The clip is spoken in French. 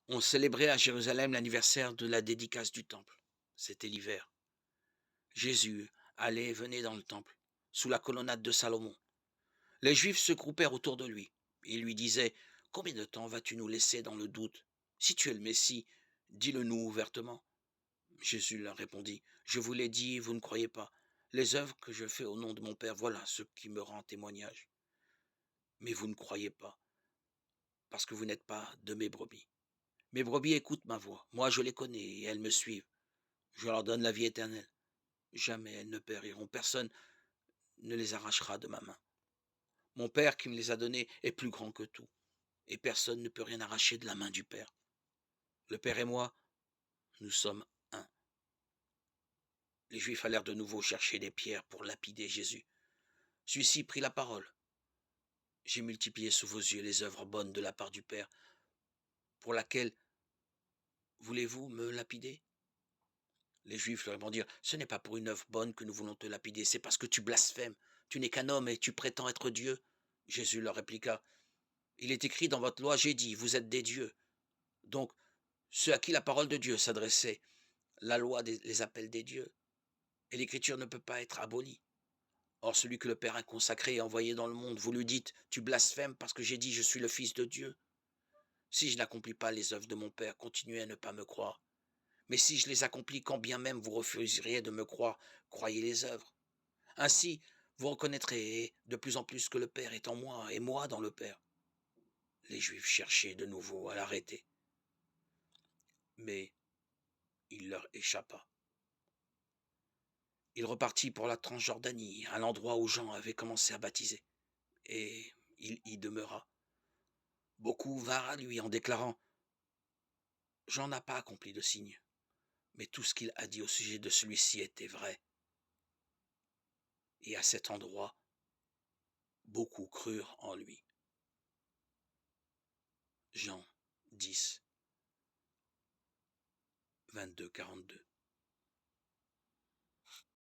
On célébrait à Jérusalem l'anniversaire de la dédicace du temple. C'était l'hiver. Jésus allait et venait dans le temple, sous la colonnade de Salomon. Les Juifs se groupèrent autour de lui. Ils lui disaient: Combien de temps vas-tu nous laisser dans le doute? Si tu es le Messie, dis-le-nous ouvertement. Jésus leur répondit: Je vous l'ai dit, vous ne croyez pas. Les œuvres que je fais au nom de mon Père, voilà ce qui me rend témoignage. Mais vous ne croyez pas, parce que vous n'êtes pas de mes brebis. Mes brebis écoutent ma voix. Moi, je les connais et elles me suivent. Je leur donne la vie éternelle. Jamais elles ne périront. Personne ne les arrachera de ma main. Mon Père qui me les a donnés est plus grand que tout, et personne ne peut rien arracher de la main du Père. Le Père et moi, nous sommes un. Les Juifs allèrent de nouveau chercher des pierres pour lapider Jésus. Celui-ci prit la parole. J'ai multiplié sous vos yeux les œuvres bonnes de la part du Père. Pour laquelle voulez-vous me lapider? Les Juifs lui répondirent: Ce n'est pas pour une œuvre bonne que nous voulons te lapider, c'est parce que tu blasphèmes. Tu n'es qu'un homme et tu prétends être Dieu. Jésus leur répliqua: Il est écrit dans votre loi, j'ai dit, vous êtes des dieux. Donc, ceux à qui la parole de Dieu s'adressait, la loi les appelle des dieux, et l'écriture ne peut pas être abolie. Or, celui que le Père a consacré et envoyé dans le monde, vous lui dites: Tu blasphèmes parce que j'ai dit, je suis le Fils de Dieu. Si je n'accomplis pas les œuvres de mon Père, continuez à ne pas me croire. Mais si je les accomplis, quand bien même vous refuseriez de me croire, croyez les œuvres. Ainsi, vous reconnaîtrez de plus en plus que le Père est en moi et moi dans le Père. Les Juifs cherchaient de nouveau à l'arrêter, mais il leur échappa. Il repartit pour la Transjordanie, à l'endroit où Jean avait commencé à baptiser, et il y demeura. Beaucoup vinrent à lui en déclarant: Jean n'a pas accompli de signe, mais tout ce qu'il a dit au sujet de celui-ci était vrai. Et à cet endroit, beaucoup crurent en lui. Jean 10, 22-42.